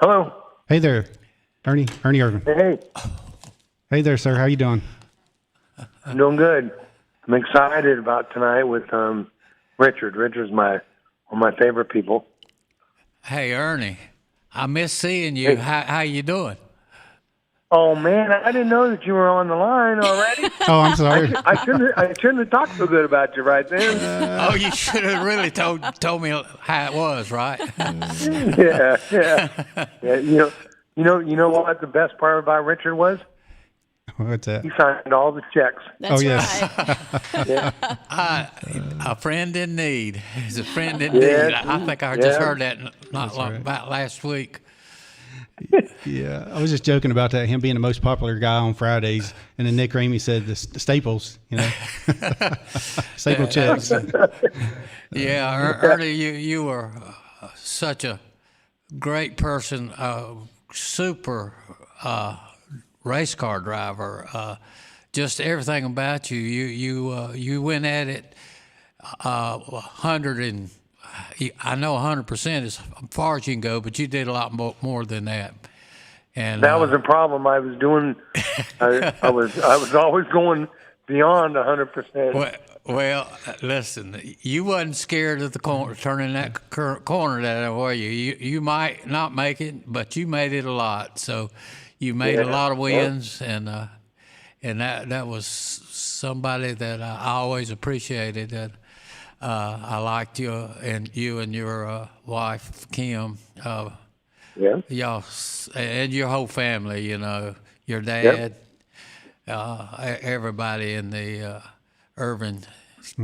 Hello. Hey there, Ernie Irvan. Hey, Hey there, sir. How you doing? I'm doing good. I'm excited about tonight with Richard. Richard's one of my favorite people. Hey, Ernie, I miss seeing you. Hey. How you doing? Oh man, I didn't know that you were on the line already. Oh, I'm sorry. I shouldn't have talked so good about you right then. Oh, you should have really told me how it was, right? Yeah. You know what the best part about Richard was? What's that? He signed all the checks. That's yes. right. Yeah. A friend in need. He's a friend in Yeah. need. I think I just Yeah. heard that not long right. about last week. Yeah, I was just joking about that. Him being the most popular guy on Fridays, and then Nick Ramey said the staples. Staple checks. Yeah, Ernie, you were such a great person, super race car driver. Just everything about you. You went at it 100 and I know 100% is as far as you can go, but you did a lot more than that. And That was a problem. I was doing. I was always going beyond 100%. Well, listen, you wasn't scared of the corner, turning that corner that way. You might not make it, but you made it a lot. So you made a lot of wins, and that was somebody that I always appreciated. That I liked you and your wife Kim. Y'all and your whole family. Your dad, everybody in the Irvan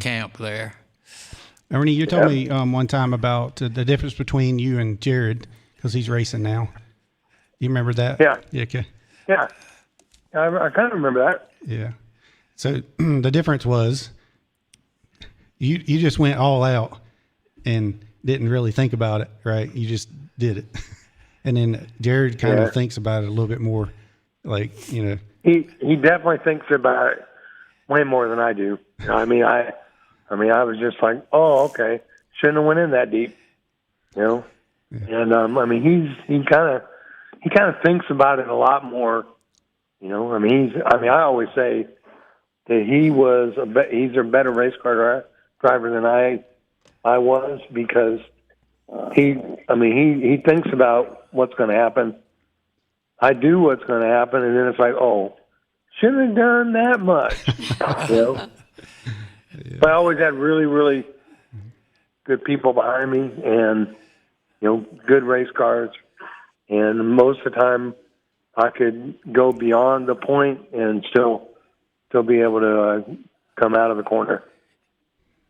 camp there. Ernie, you told me one time about the difference between you and Jared because he's racing now. You remember that? Yeah. Okay. Yeah. I kind of remember that. Yeah. So the difference was you just went all out and didn't really think about it, right? You just did it. And then Jared kind of thinks about it a little bit more, like, He definitely thinks about it way more than I do. I mean, I was just like, oh, okay, shouldn't have went in that deep, And he kind of thinks about it a lot more, I always say that he's a better race car driver than I was because he thinks about what's going to happen. I do what's going to happen, and then it's like, oh, shouldn't have done that much. But I always had really, really good people behind me, and good race cars. And most of the time, I could go beyond the point and still be able to come out of the corner.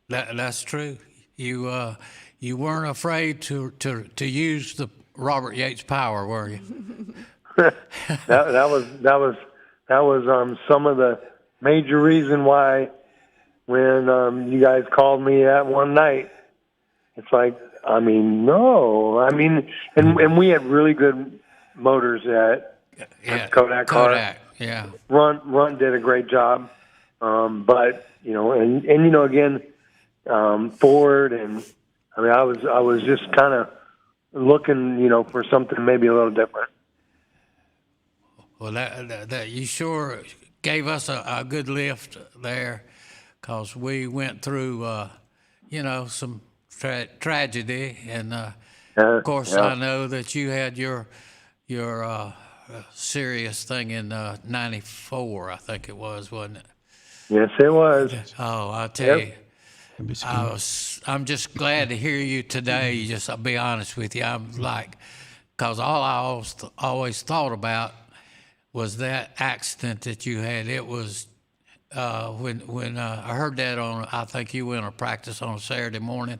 That's true. You weren't afraid to use the Robert Yates power, were you? that was some of the major reason why when you guys called me that one night, it's like, no. And we had really good motors at Kodak car. Kodak, yeah. Run did a great job. But, again, Ford, and I was just kind of looking, for something maybe a little different. Well, that you sure gave us a good lift there, because we went through, some tragedy, and of course I know that you had your serious thing in '94, I think it was, wasn't it? Yes, it was. Oh, I'll tell you. I'm just glad to hear you today. I'll be honest with you. I'm like, because all I always thought about was that accident that you had. It was when I heard that I think you went to practice on a Saturday morning,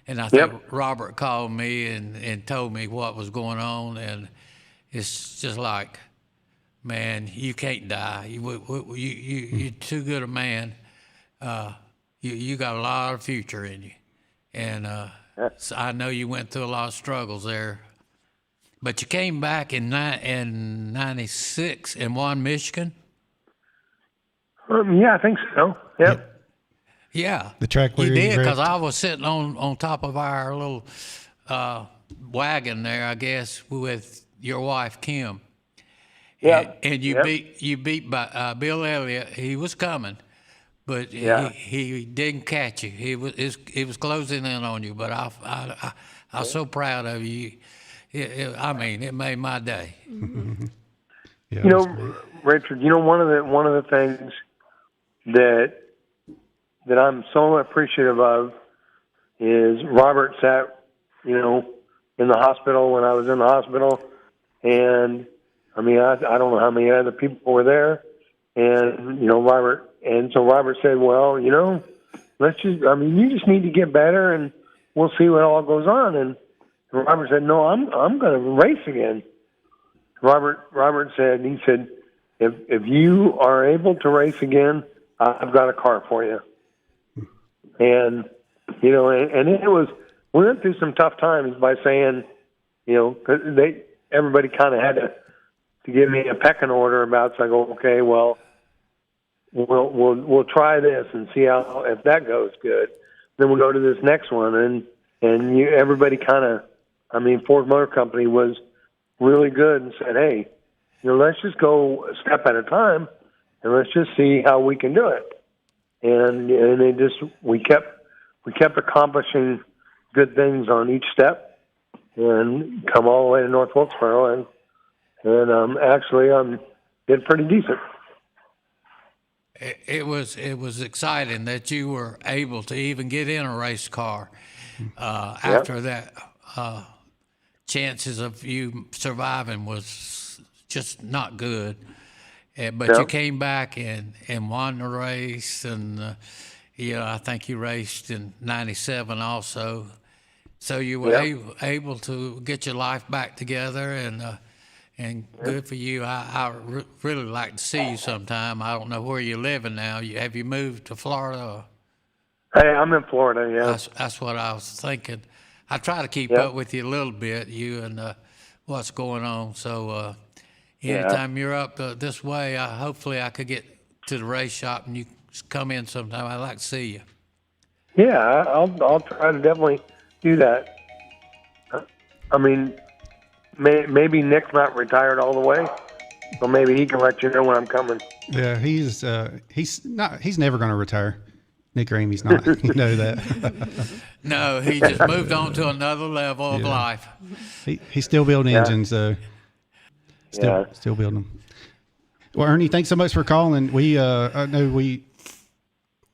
and I think Robert called me and told me what was going on, and it's just like, man, you can't die. You're too good a man. You got a lot of future in you, and so I know you went through a lot of struggles there, but you came back in '96 and won Michigan. Yeah, I think so. Yep. Yeah, The track where you did, wrecked. because I was sitting on top of our little wagon there, I guess, with your wife Kim. Yeah. And you beat by Bill Elliott. He was coming, but he didn't catch you. He was closing in on you. But I was so proud of you. It made my day. Yeah, You know, Richard, one of the things that I'm so appreciative of is Robert sat, in the hospital when I was in the hospital, and I don't know how many other people were there, and Robert said, well, let's just, you just need to get better, and we'll see what all goes on. And Robert said, no, I'm going to race again. Robert said, if you are able to race again, I've got a car for you. And, and it was, we went through some tough times by saying, cause everybody kind of had to give me a pecking order about, so I go, okay, well, we'll try this and see if that goes good. Then we'll go to this next one. And everybody kind of, Ford Motor Company was really good and said, hey, let's just go a step at a time and let's just see how we can do it. And we kept accomplishing good things on each step and come all the way to North Wilkesboro and actually did pretty decent. It was exciting that you were able to even get in a race car after that. Chances of you surviving was just not good. But you came back and won the race, and I think you raced in '97 also. So you were able to get your life back together, and good for you. I really like to see you sometime. I don't know where you're living now. Have you moved to Florida? Hey, I'm in Florida. Yeah, that's what I was thinking. I try to keep up with you a little bit, you and what's going on. So anytime you're up this way, hopefully I could get to the race shop and you come in sometime. I'd like to see you. Yeah, I'll try to definitely do that. Maybe Nick's not retired all the way, so maybe he can let you know when I'm coming. Yeah, he's never going to retire. Nick Ramey's not. You know that. No, he just moved on to another level of life. He's still building engines, though. Still building them. Well, Ernie, thanks so much for calling. I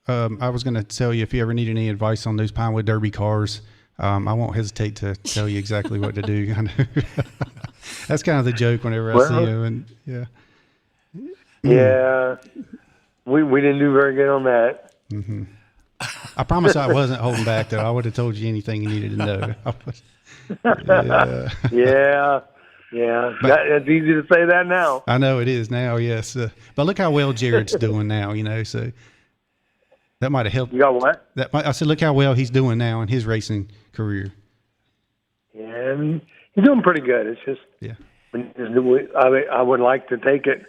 was going to tell you if you ever need any advice on those Pinewood Derby cars, I won't hesitate to tell you exactly what to do. I know. That's kind of the joke whenever I see you. And yeah, we didn't do very good on that. Mm-hmm. I promise I wasn't holding back, though. I would have told you anything you needed to know. Yeah. It's easy to say that now. I know it is now, yes. But look how well Jared's doing now, so that might have helped. You got what? I said, look how well he's doing now in his racing career. Yeah, he's doing pretty good. It's just, I would like to take it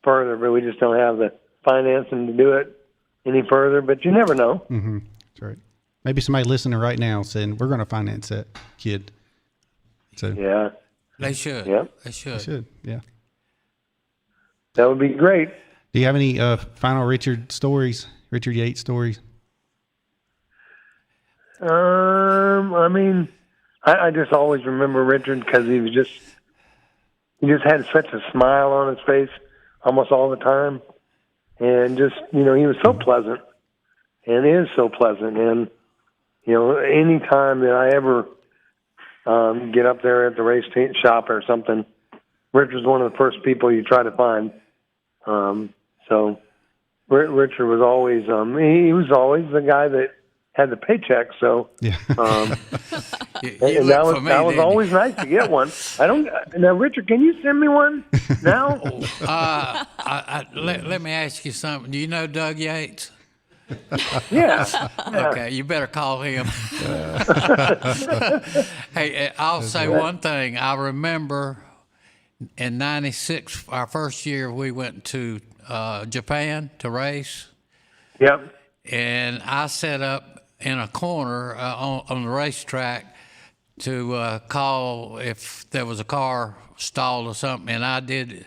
further, but we just don't have the financing to do it any further, but you never know. Mm-hmm. That's right. Maybe somebody listening right now saying, we're going to finance that kid. So yeah. They should. Yeah. They should. Yeah. That would be great. Do you have any final Richard Yates stories? I just always remember Richard because he just had such a smile on his face almost all the time. And just, he was so pleasant and is so pleasant. And, any time that I ever get up there at the race shop or something, Richard's one of the first people you try to find. So Richard was always, he was always the guy that had the paycheck. So, yeah. And that was always nice to get one. Now, Richard, can you send me one now? Let me ask you something. Do you know Doug Yates? Yeah. Okay, you better call him. Hey, I'll say one thing. I remember in '96, our first year, we went to Japan to race. Yep. And I set up in a corner on the racetrack call if there was a car stalled or something, and I did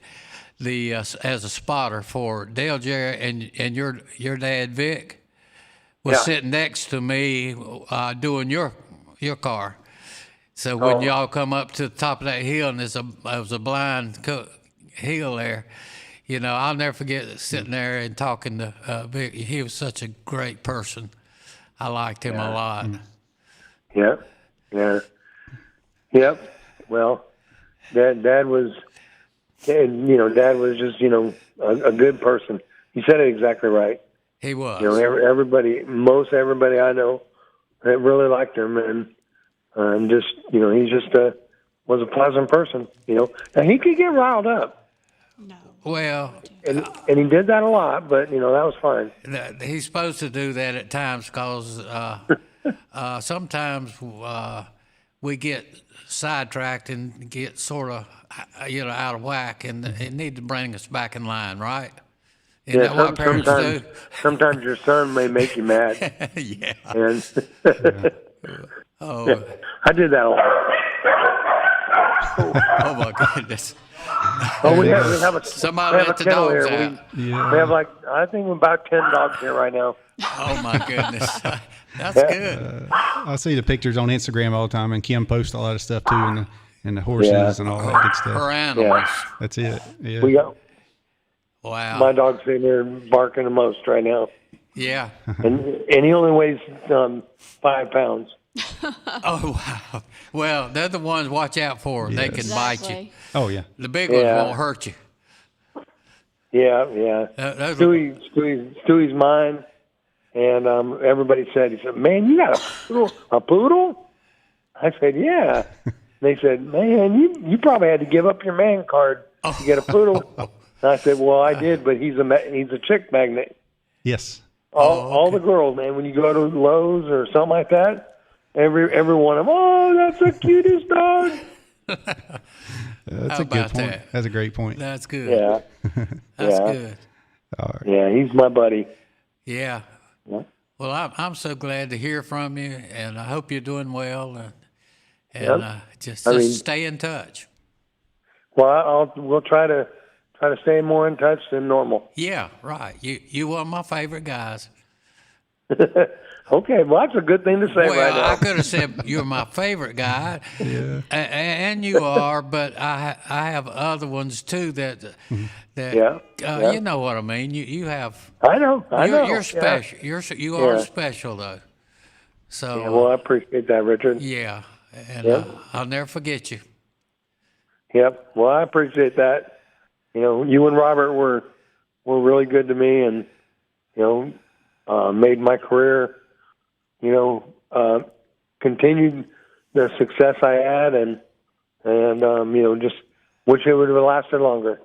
the as a spotter for Dale Jerry and your dad Vic was sitting next to me doing your car. So when y'all come up to the top of that hill and there was a blind hill there, you know, I'll never forget sitting there and talking to Vic. He was such a great person. I liked him a lot. Yep. Yeah. Yep. Well, Dad was, Dad was just, a good person. He said it exactly right. He was. Most everybody I know that really liked him, and just, he just was a pleasant person, And he could get riled up. No. Well, and he did that a lot, but that was fine. He's supposed to do that at times because sometimes we get sidetracked and get sort of out of whack, and they need to bring us back in line, right? Isn't that what parents do? Sometimes your son may make you mad. Yeah. And Oh. I did that a lot. Oh my goodness. We have a Somebody let the dogs out. We have I think about 10 dogs here right now. Oh my goodness. That's good. I see the pictures on Instagram all the time, and Kim posts a lot of stuff too, and the horses and all that good stuff. Her animals. That's it. Yeah. We got. Wow. My dog's sitting there barking the most right now. Yeah. And he only weighs 5 pounds. Oh wow. Well, they're the ones watch out for. Yes. They can bite you. Oh yeah. The big ones won't hurt you. Yeah. Stewie's mine. And everybody said, man, you got a poodle? I said, yeah. They said, man, you probably had to give up your man card to get a poodle. And I said, well, I did, but he's a chick magnet. Yes. All the girls, man, when you go to Lowe's or something like that, every one of them, oh, that's the cutest dog. That's a good point. That's a great point. That's good. Yeah. That's good. All right. Yeah, he's my buddy. Yeah. Well, I'm so glad to hear from you, and I hope you're doing well, and just stay in touch. Well, we'll try to stay more in touch than normal. Yeah, right. You one of my favorite guys. Okay, well, that's a good thing to say right now. I could have said you're my favorite guy, and you are, but I have other ones too that you know what I mean. You have. I know. You're special. You are special though. So. Yeah, well, I appreciate that, Richard. Yeah, and I'll never forget you. Yep. Well, I appreciate that. You and Robert were really good to me, and made my career. Continued the success I had, and just wish it would have lasted longer.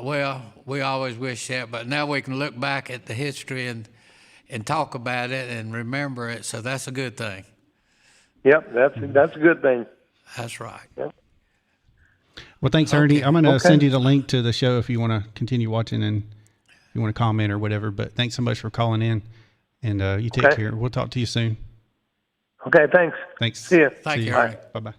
Well, we always wish that, but now we can look back at the history and talk about it and remember it. So that's a good thing. Yep, that's a good thing. That's right. Yep. Well, thanks, Ernie. I'm going to send you the link to the show if you want to continue watching and if you want to comment or whatever. But thanks so much for calling in. And you take care. We'll talk to you soon. Okay, thanks. Thanks. See you. Thank you. Bye. Bye-bye.